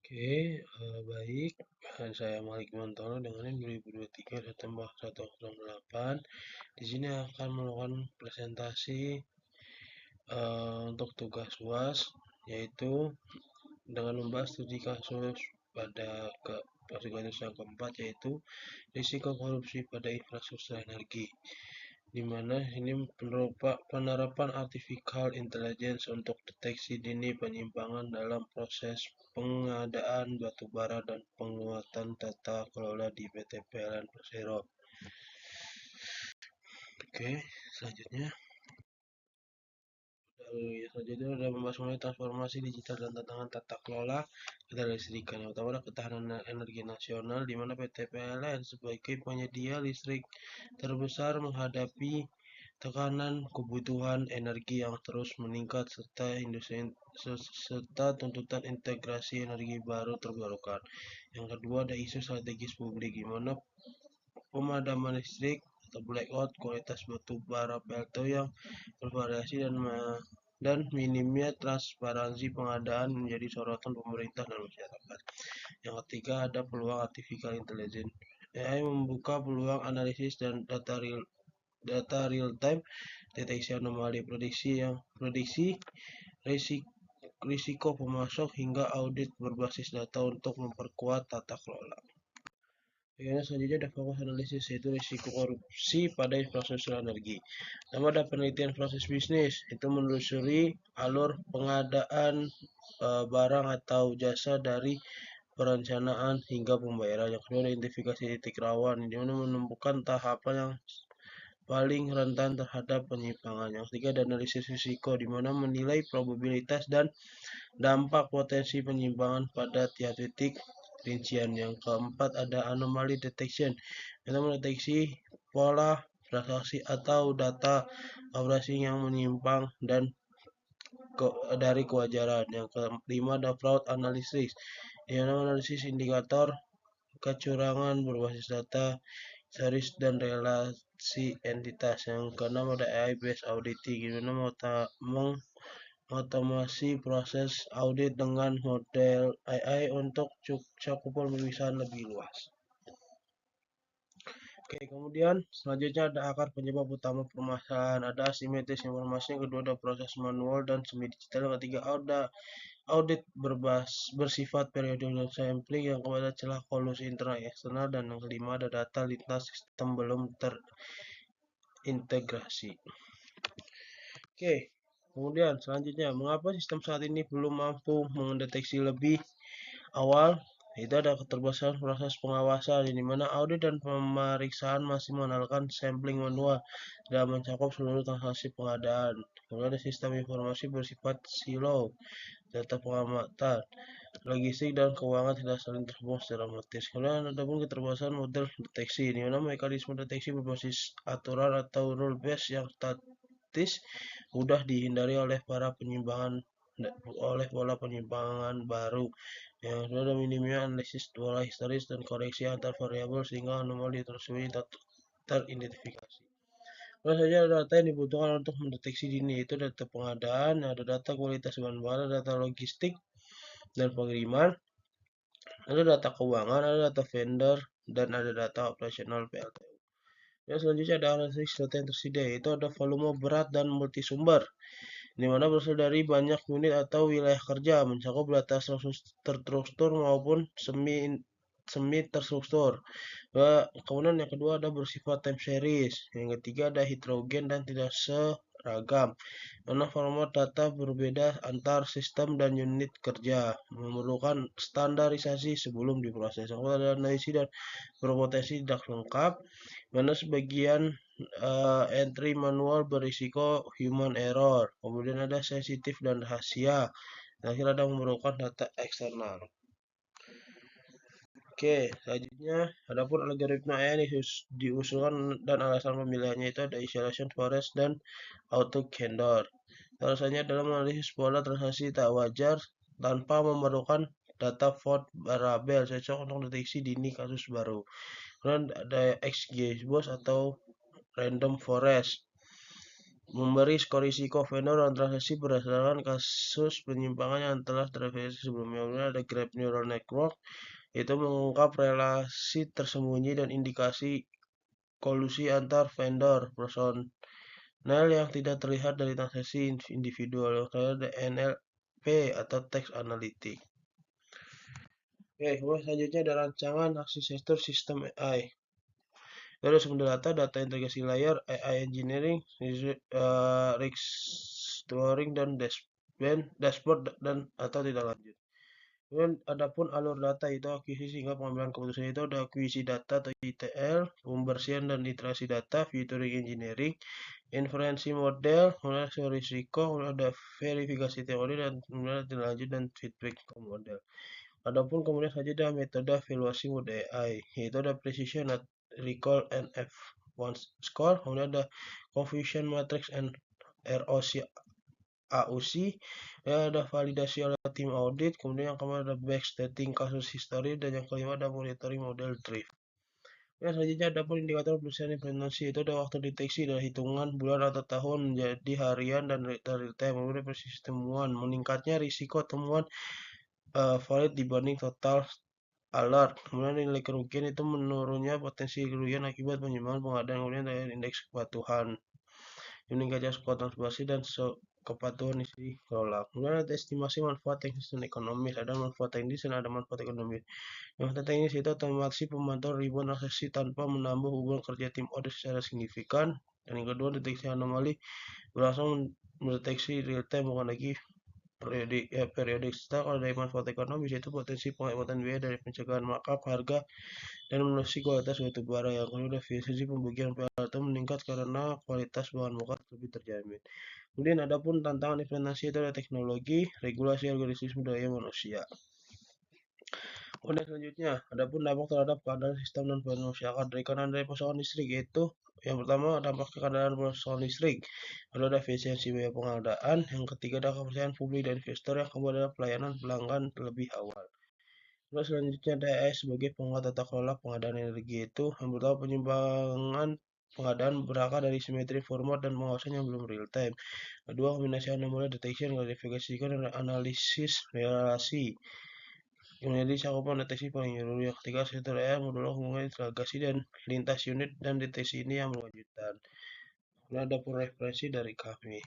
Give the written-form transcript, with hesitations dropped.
Oke, baik. Saya Malik Mantoro dengan NIM 2023 September 108. Di sini akan melakukan presentasi untuk tugas UAS, yaitu dengan membahas studi kasus pada kasus yang keempat, yaitu risiko korupsi pada infrastruktur energi, di mana ini penerapan artificial intelligence untuk deteksi dini penyimpangan dalam proses pengadaan batubara dan penguatan tata kelola di PT PLN Persero. Oke, selanjutnya ada membahas mengenai transformasi digital dan tantangan tata kelola keterlistrikan, yang utama adalah ketahanan energi nasional, di mana PT PLN sebagai penyedia listrik terbesar menghadapi tekanan kebutuhan energi yang terus meningkat serta tuntutan integrasi energi baru terbarukan. Yang kedua ada isu strategis publik, di mana pemadaman listrik atau blackout, kualitas batu bara PLTU yang bervariasi dan minimnya transparansi pengadaan menjadi sorotan pemerintah dan masyarakat. Yang ketiga ada peluang artificial intelligence. AI membuka peluang analisis dan data real time, deteksi anomali, prediksi risiko pemasok hingga audit berbasis data untuk memperkuat tata kelola. Selanjutnya ada fokus analisis, yaitu risiko korupsi pada infrastruktur energi. Pertama ada penelitian proses bisnis, itu menelusuri alur pengadaan barang atau jasa dari perencanaan hingga pembayaran. Yang kedua ada identifikasi titik rawan, di mana menemukan tahapan yang paling rentan terhadap penyimpangan. Yang ketiga ada analisis risiko, di mana menilai probabilitas dan dampak potensi penyimpangan pada tiap titik rincian. Yang keempat ada anomaly detection, yaitu mendeteksi pola transaksi atau data operasi yang menyimpang dan dari kewajaran. Yang kelima ada fraud analysis, yaitu menganalisis indikator kecurangan berbasis data, series dan relasi entitas. Yang keenam ada AI based auditing, gimana mengotomasi proses audit dengan model AI untuk cakupan pemisahan lebih luas. Oke, kemudian selanjutnya ada akar penyebab utama permasalahan, ada asimetris informasi, yang kedua ada proses manual dan semi digital, yang ketiga ada audit bersifat periode dan sampling, yang keempat ada celah kolusi internal eksternal, dan yang kelima ada data lintas sistem belum terintegrasi. Oke, kemudian selanjutnya, mengapa sistem saat ini belum mampu mendeteksi lebih awal? Itu ada keterbatasan proses pengawasan, di mana audit dan pemeriksaan masih mengandalkan sampling manual dalam mencakup seluruh transaksi pengadaan. Kemudian ada sistem informasi bersifat silo, data pengamatan, logistik dan keuangan tidak saling terhubung secara otomatis. Kemudian ada pun keterbatasan model deteksi, di mana mekanisme deteksi berbasis aturan atau rule based yang statis mudah dihindari oleh pola penyimpangan baru. Yang kedua ada minimnya analisis pola historis dan koreksi antar variabel sehingga anomali tersebut teridentifikasi. Lalu saja ada data yang dibutuhkan untuk mendeteksi dini, yaitu data pengadaan, ada data kualitas bahan bakar, data logistik dan pengiriman, ada data keuangan, ada data vendor, dan ada data operasional PLTU. Yang selanjutnya ada analisis data yang tersedia, yaitu ada volume berat dan multisumber, di mana berasal dari banyak unit atau wilayah kerja, mencakup data terstruktur maupun semi terstruktur. Kemudian yang kedua ada bersifat time series, yang ketiga ada heterogen dan tidak seragam, karena format data berbeda antar sistem dan unit kerja, memerlukan standarisasi sebelum diproses. Yang kedua ada analisis dan berpotensi tidak lengkap, mana sebagian entry manual berisiko human error. Kemudian ada sensitif dan rahasia. Terakhir ada memerlukan data eksternal. Oke, selanjutnya adapun algoritma AI diusulkan dan alasan pemilihannya itu ada isolation forest dan auto candor. Alasannya adalah menganalisis pola transaksi tak wajar tanpa memerlukan data fault variable, cocok untuk deteksi dini kasus baru. Kemudian ada XGBoost atau random forest. memberi skor risiko vendor dan transaksi berdasarkan kasus penyimpangan yang telah terverifikasi sebelumnya. Kemudian ada Graph Neural Network, yaitu mengungkap relasi tersembunyi dan indikasi kolusi antar vendor personel yang tidak terlihat dari transaksi individual. Kemudian ada NLP atau Text Analytics. Oke, kemudian selanjutnya ada rancangan arsitektur sistem AI. Dari sumber data integrasi layer, AI engineering, restoring dan dashboard dan atau tidak lanjut. Kemudian adapun alur data itu akuisisi hingga pengambilan keputusan itu ada akuisisi data atau ETL, pembersihan dan iterasi data, filtering engineering, inferensi model, kemudian risiko, kemudian ada verifikasi teori dan kemudian tindak lanjut dan feedback ke model. Adapun kemudian saja ada metode evaluasi mode AI, yaitu ada precision, recall, and F1 score, kemudian ada confusion matrix and ROC AUC, ya ada validasi oleh tim audit, kemudian yang keempat ada backstating kasus history, dan yang kelima ada monitoring model drift. Ya, selanjutnya ada pun indikator penyelesaian implementasi, itu ada waktu deteksi dari hitungan bulan atau tahun menjadi harian dan real time. Kemudian proses temuan, meningkatnya risiko temuan valid dibanding total alert. Kemudian nilai kerugian itu menurunnya potensi kerugian akibat penyimpangan pengadaan. Kemudian ada indeks kepatuhan, meningkatnya transparansi dan kepatuhan isi kelola. Kemudian ada estimasi manfaat teknis dan ekonomis, ada manfaat teknis dan ada manfaat ekonomis. Manfaat teknis itu otomatis pemantauan ribuan transaksi tanpa menambah hubungan kerja tim audit secara signifikan. Dan yang kedua, deteksi anomali berlangsung mendeteksi real time, bukan lagi periodik. Setelah kalau dari manfaat ekonomis itu potensi penghematan biaya dari pencegahan markup harga dan menelusuri kualitas suatu barang. Yang kedua, efisiensi pembagian PLT meningkat karena kualitas bahan bakar lebih terjamin. Kemudian ada pun tantangan implementasi itu ada teknologi, regulasi, organisasi daya manusia. Kemudian selanjutnya, ada pun dampak terhadap keadaan sistem dan masyarakat dari kanan dari pasokan listrik, yaitu yang pertama dampak keadaan pasokan listrik, lalu ada efisiensi biaya pengadaan, yang ketiga ada kepercayaan publik dan investor, yang kemudian ada pelayanan pelanggan terlebih awal. Terus selanjutnya ada AS sebagai penguat tata kelola pengadaan energi, itu yang pertama penyimpangan pengadaan berakar dari simetri format dan pengawasan yang belum real time. Kedua, kombinasi anomali detection, klasifikasi dan analisis relasi yang menjadi cakupan deteksi paling menyeluruh. Yang ketiga, sektor AI modul hubungan integrasi dan lintas unit dan deteksi ini yang mengejutkan. Kemudian ada pun referensi dari kami.